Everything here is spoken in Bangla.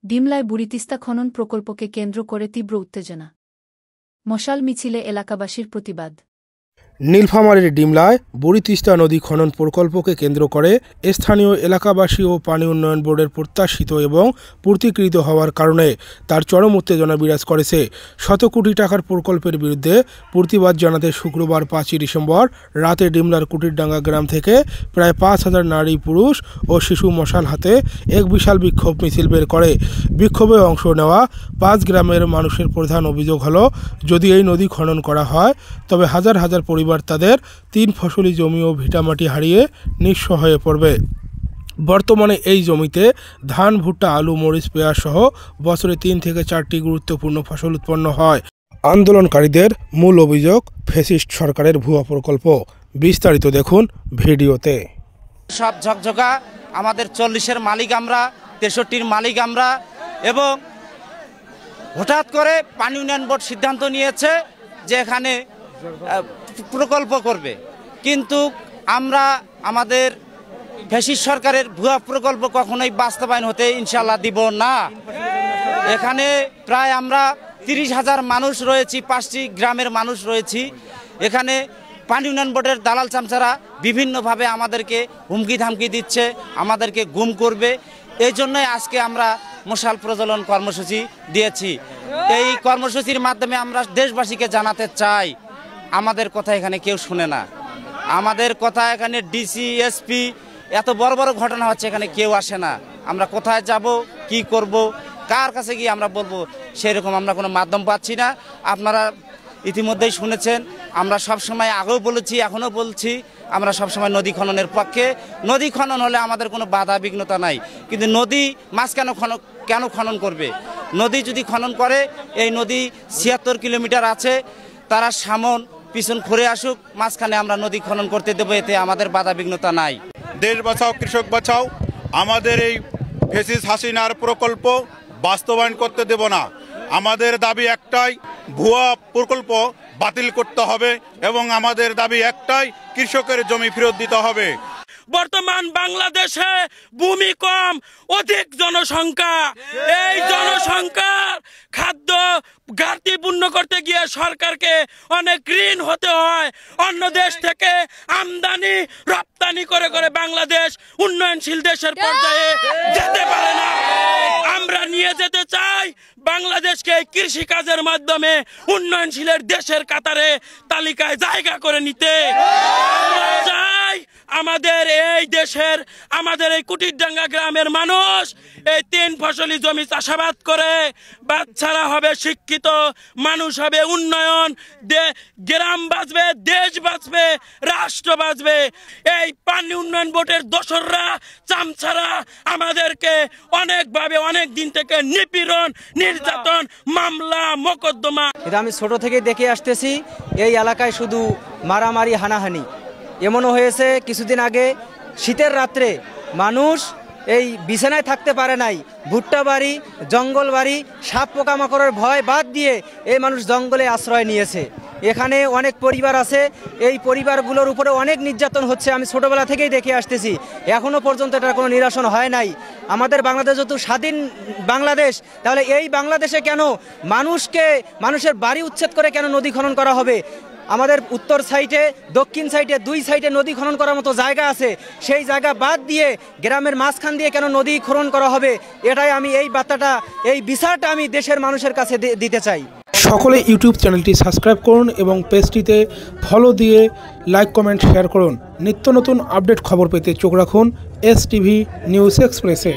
ডিমলায় বুড়িতিস্তা খনন প্রকল্পকে কেন্দ্র করে তীব্র উত্তেজনা। মশাল মিছিলে এলাকাবাসীর প্রতিবাদ। নীলফামারীর ডিমলায় বুড়িতিস্তা নদী খনন প্রকল্পকে কেন্দ্র করে স্থানীয় এলাকাবাসী ও পানি উন্নয়ন বোর্ডের প্রত্যাশিত এবং পূর্তিকৃত হওয়ার কারণে তার চরম উত্তেজনা বিরাজ করেছে। শত কোটি টাকার প্রকল্পের বিরুদ্ধে প্রতিবাদ জানাতে শুক্রবার 5ই ডিসেম্বর রাতে ডিমলার কুটিরডাঙ্গা গ্রাম থেকে প্রায় 5,000 নারী, পুরুষ ও শিশু মশাল হাতে এক বিশাল বিক্ষোভ মিছিল বের করে। বিক্ষোভে অংশ নেওয়া 5 গ্রামের মানুষের প্রধান অভিযোগ হলো, যদি এই নদী খনন করা হয় তবে হাজার হাজার পরিবার তাদের 3 ফসলি জমি ও ভিটামাটি হারিয়ে নিঃস্ব হয়ে পড়বে। বর্তমানে এই জমিতে ধান, ভুট্টা, আলু, মরিচ, পেঁয়াজ সহ বছরে 3 থেকে 4টি গুরুত্বপূর্ণ ফসল উৎপন্ন হয়। আন্দোলনকারীদের মূল অভিযোগ ফ্যাসিস্ট সরকারের ভুয়া প্রকল্প। বিস্তারিত দেখুন ভিডিওতে। সব ঝকঝকা আমাদের 40-এর মালিক আমরা, 63-র মালিক আমরা, এবং হঠাৎ করে পানি উন্নয়ন বোর্ড সিদ্ধান্ত নিয়েছে যে এখানে প্রকল্প করবে, কিন্তু আমরা আমাদের ফ্যাসিস্ট সরকারের ভুয়া প্রকল্প কখনোই বাস্তবায়ন হতে ইনশাল্লাহ দিব না। এখানে প্রায় আমরা 30,000 মানুষ রয়েছি, 5টি গ্রামের মানুষ রয়েছি। এখানে পানি উন্নয়ন বোর্ডের দালাল চামচারা বিভিন্নভাবে আমাদেরকে হুমকি ধামকি দিচ্ছে, আমাদেরকে গুম করবে। এই জন্যই আজকে আমরা মশাল প্রজ্বলন কর্মসূচি দিয়েছি। এই কর্মসূচির মাধ্যমে আমরা দেশবাসীকে জানাতে চাই, আমাদের কথা এখানে কেউ শুনে না। আমাদের কথা এখানে ডিসি, এসপি, এত বড় বড় ঘটনা হচ্ছে, এখানে কেউ আসে না। আমরা কোথায় যাব, কি করব, কার কাছে গিয়ে আমরা বলবো, সেরকম আমরা কোনো মাধ্যম পাচ্ছি না। আপনারা ইতিমধ্যেই শুনেছেন, আমরা সবসময় আগেও বলেছি, এখনও বলছি, আমরা সবসময় নদী খননের পক্ষে। নদী খনন হলে আমাদের কোনো বাধা বিঘ্নতা নাই, কিন্তু নদী মাছ কেন খনন করবে? নদী যদি খনন করে, এই নদী 76 কিলোমিটার আছে, তারা সামন পিছন ঘুরে আসুক, মাঝখানে আমরা নদী খনন করতে দেবো, এতে আমাদের বাধা বিঘ্নতা নাই। দেশ বাঁচাও, কৃষক বাঁচাও, আমাদের এই ফ্যাসিস্ট হাসিনার প্রকল্প বাস্তবায়ন করতে দেব না। আমাদের দাবি একটাই, ভুয়া প্রকল্প বাতিল করতে হবে, এবং আমাদের দাবি একটাই, কৃষকের জমি ফেরত দিতে হবে। বর্তমান বাংলাদেশে ভূমি কম, অধিক জনসংখ্যা। এই জনসংখ্যার খাদ্য ঘাটতি পূর্ণ করতে গিয়ে সরকারকে অনেক ঋণ হতে হয়। অন্য দেশ থেকে আমদানি রপ্তানি করে করে বাংলাদেশ উন্নয়নশীল দেশের পর্যায়ে যেতে পারে না। আমরা নিয়ে যেতে চাই বাংলাদেশকে কৃষি কাজের মাধ্যমে উন্নয়নশীলের দেশের কাতারে তালিকায় জায়গা করে নিতে। আমরা চাই আমাদের এই দেশের, আমাদের এই কুটিরডাঙ্গা গ্রামের মানুষ এই 3 ফসলি জমি চাষাবাদ করে বাচ্চারা হবে শিক্ষিত, মানুষ হবে উন্নয়ন, গ্রাম বাঁচবে, দেশ বাঁচবে, রাষ্ট্র বাঁচবে। এই পানি উন্নয়ন বোর্ডের দোসররা, চামচারা আমাদেরকে অনেকভাবে অনেক দিন থেকে নিপীড়ন, নির্যাতন, মামলা, মোকদ্দমা। এটা আমি ছোট থেকে দেখে আসতেছি। এই এলাকায় শুধু মারামারি, হানাহানি। এমনও হয়েছে কিছুদিন আগে শীতের রাত্রে মানুষ এই বিছানায় থাকতে পারে নাই, ভুট্টা বাড়ি, জঙ্গল বাড়ি, সাপ পোকামাকড়ের ভয় বাদ দিয়ে এই মানুষ জঙ্গলে আশ্রয় নিয়েছে। এখানে অনেক পরিবার আছে, এই পরিবারগুলোর উপরে অনেক নির্যাতন হচ্ছে। আমি ছোটবেলা থেকেই দেখে আসতেছি, এখনো পর্যন্ত এটার কোনো নিরসন হয় নাই। আমাদের বাংলাদেশ যেহেতু স্বাধীন বাংলাদেশ, তাহলে এই বাংলাদেশে কেন মানুষের বাড়ি উচ্ছেদ করে কেন নদী খনন করা হবে? আমাদের উত্তর সাইডে, দক্ষিণ সাইডে 2 সাইডে নদী খনন করার মতো জায়গা আছে, সেই জায়গা বাদ দিয়ে গ্রামের মাঝখান দিয়ে কেন নদী খনন করা হবে? এটাই আমি এই বার্তাটা, এই বিচারটা আমি দেশের মানুষের কাছে দিতে চাই। সকলে ইউটিউব চ্যানেলটি সাবস্ক্রাইব করুন এবং পেজটিতে ফলো দিয়ে লাইক, কমেন্ট, শেয়ার করুন। নিত্য নতুন আপডেট খবর পেতে চোখ রাখুন STV নিউজ এক্সপ্রেসে।